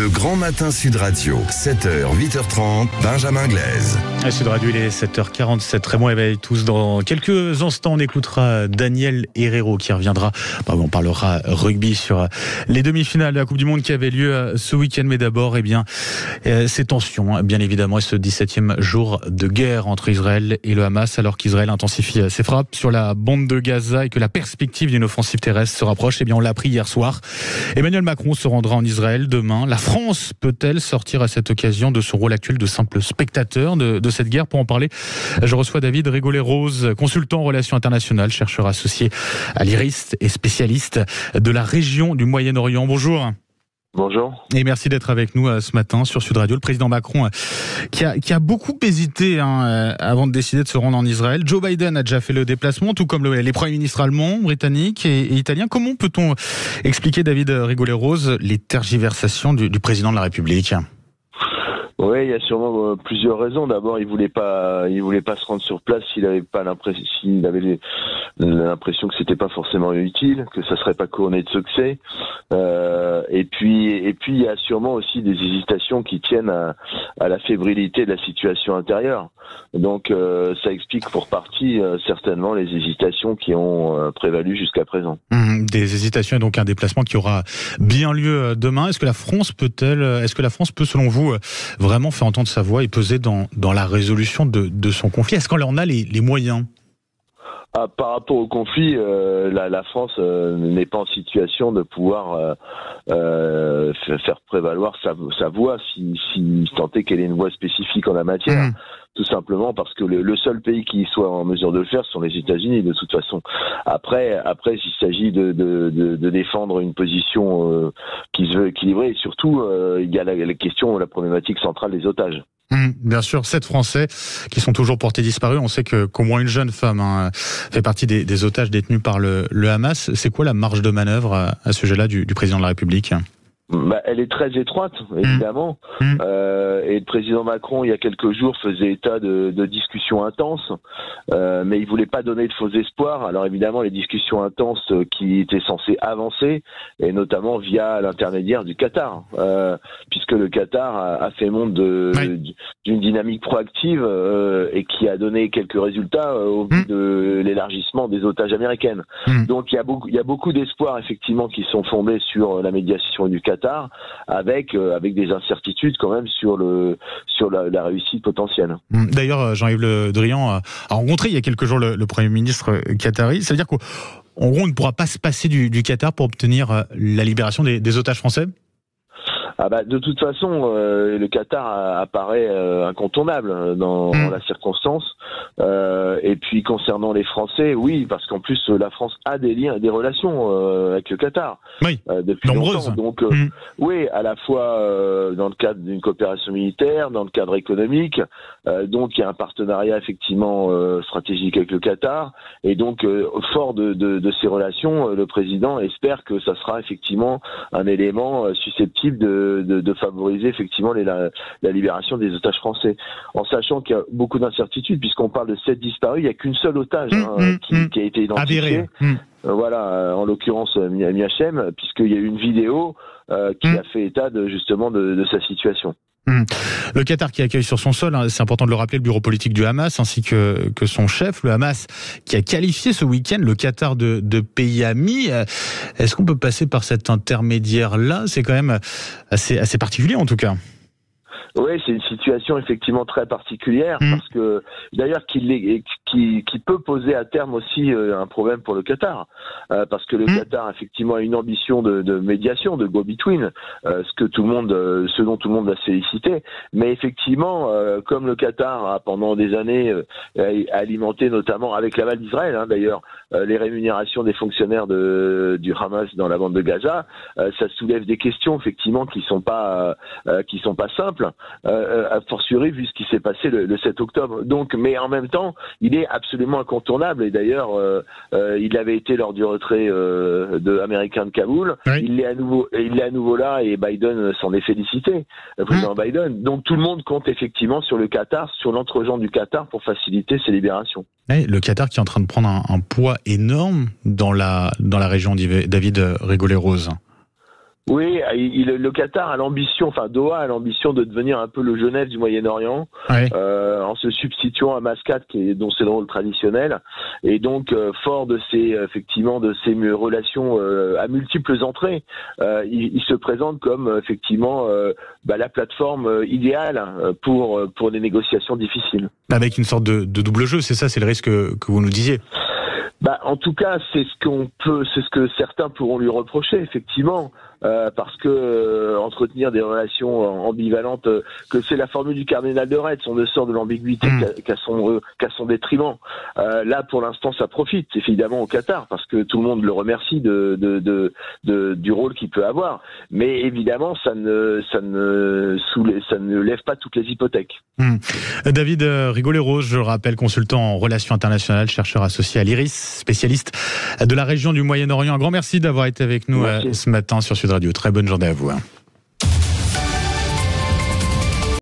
Le Grand Matin Sud Radio, 7h, 8h30, Benjamin Glaise. À Sud Radio, il est 7h47. Très bon éveil tous. Dans quelques instants, on écoutera Daniel Herrero qui reviendra. On parlera rugby sur les demi-finales de la Coupe du Monde qui avait lieu ce week-end. Mais d'abord, ces tensions, bien évidemment, et ce 17e jour de guerre entre Israël et le Hamas, alors qu'Israël intensifie ses frappes sur la bande de Gaza et que la perspective d'une offensive terrestre se rapproche. On l'a appris hier soir. Emmanuel Macron se rendra en Israël demain. La France peut-elle sortir à cette occasion de son rôle actuel de simple spectateur de cette guerre? Pour en parler, je reçois David Rigollet-Rose, consultant en relations internationales, chercheur associé à l'IRIS et spécialiste de la région du Moyen-Orient. Bonjour. Bonjour. Et merci d'être avec nous ce matin sur Sud Radio. Le président Macron qui a beaucoup hésité avant de décider de se rendre en Israël. Joe Biden a déjà fait le déplacement, tout comme les premiers ministres allemands, britanniques et italiens. Comment peut-on expliquer, David Rigollet-Rose, les tergiversations du président de la République ? Oui, il y a sûrement plusieurs raisons. D'abord, il voulait pas se rendre sur place s'il avait l'impression que c'était pas forcément utile, que ça serait pas couronné de succès. Et puis il y a sûrement aussi des hésitations qui tiennent à la fébrilité de la situation intérieure. Donc ça explique pour partie certainement les hésitations qui ont prévalu jusqu'à présent. Des hésitations et donc un déplacement qui aura bien lieu demain. Est-ce que la France peut, selon vous, vraiment faire entendre sa voix et peser dans la résolution de son conflit? Est-ce qu'on en a les moyens? Par rapport au conflit, la France n'est pas en situation de pouvoir faire prévaloir sa voix si tant est qu'elle ait une voix spécifique en la matière. Tout simplement parce que le seul pays qui soit en mesure de le faire sont les États-Unis de toute façon. Après, s'il s'agit de défendre une position qui se veut équilibrée, et surtout il y a la problématique centrale des otages. Bien sûr, 7 Français qui sont toujours portés disparus. On sait qu'au moins une jeune femme fait partie des otages détenus par le Hamas. C'est quoi la marge de manœuvre à ce sujet-là du président de la République ? Elle est très étroite, évidemment. Et le président Macron, il y a quelques jours, faisait état de discussions intenses, mais il voulait pas donner de faux espoirs. Alors évidemment, les discussions intenses qui étaient censées avancer, et notamment via l'intermédiaire du Qatar, puisque le Qatar a fait montre d'une dynamique proactive et qui a donné quelques résultats au vu de l'élargissement des otages américaines. Donc il y a beaucoup d'espoirs effectivement qui sont fondés sur la médiation du Qatar, avec des incertitudes quand même sur la réussite potentielle. D'ailleurs, Jean-Yves Le Drian a rencontré il y a quelques jours le Premier ministre qatari. Ça veut dire qu'en gros, on ne pourra pas se passer du Qatar pour obtenir la libération des otages français ? De toute façon, le Qatar apparaît incontournable dans la circonstance. Et puis concernant les Français, oui, parce qu'en plus la France a des relations avec le Qatar depuis longtemps. Donc oui, à la fois dans le cadre d'une coopération militaire, dans le cadre économique. Donc il y a un partenariat effectivement stratégique avec le Qatar. Et donc fort de ces relations, le président espère que ça sera effectivement un élément susceptible de favoriser effectivement la libération des otages français, en sachant qu'il y a beaucoup d'incertitudes puisqu'on parle de 7 disparus, il n'y a qu'une seule otage qui a été identifiée. En l'occurrence Miachem, puisqu'il y a eu une vidéo qui a fait état justement de sa situation. Le Qatar qui accueille sur son sol, c'est important de le rappeler, le bureau politique du Hamas ainsi que son chef, le Hamas, qui a qualifié ce week-end le Qatar de pays ami. Est-ce qu'on peut passer par cet intermédiaire-là? C'est quand même assez particulier en tout cas. Oui, c'est une situation effectivement très particulière parce que d'ailleurs qui peut poser à terme aussi un problème pour le Qatar parce que le Qatar effectivement a une ambition de médiation, de go-between, ce dont tout le monde a sollicité. Mais effectivement, comme le Qatar a pendant des années alimenté notamment avec l'aval d'Israël d'ailleurs les rémunérations des fonctionnaires du Hamas dans la bande de Gaza, ça soulève des questions effectivement qui sont pas simples. A fortiori vu ce qui s'est passé le 7 octobre. Donc, mais en même temps, il est absolument incontournable. Et d'ailleurs, il avait été lors du retrait américain de Kaboul. Oui. Il est à nouveau là et Biden s'en est félicité, le président Biden. Donc tout le monde compte effectivement sur le Qatar, sur l'entre-gens du Qatar pour faciliter ses libérations. Oui, le Qatar qui est en train de prendre un poids énorme dans la région, David Rigollet-Rose. Oui, le Qatar a l'ambition, enfin Doha a l'ambition de devenir un peu le Genève du Moyen-Orient, Ouais. En se substituant à Mascate, dont c'est le rôle traditionnel, et donc fort de ces relations à multiples entrées, il se présente comme effectivement la plateforme idéale pour des négociations difficiles. Avec une sorte de double jeu, c'est ça, c'est le risque que vous nous disiez. En tout cas, c'est ce que certains pourront lui reprocher, effectivement, parce que entretenir des relations ambivalentes, que c'est la formule du cardinal de Retz, on ne sort de l'ambiguïté qu'à son détriment. Là, pour l'instant, ça profite évidemment au Qatar, parce que tout le monde le remercie du rôle qu'il peut avoir. Mais évidemment, ça ne lève pas toutes les hypothèques. David Rigolero, je le rappelle, consultant en relations internationales, chercheur associé à l'IRIS, spécialiste de la région du Moyen-Orient. Un grand merci d'avoir été avec nous ce matin sur Sud Radio. Très bonne journée à vous.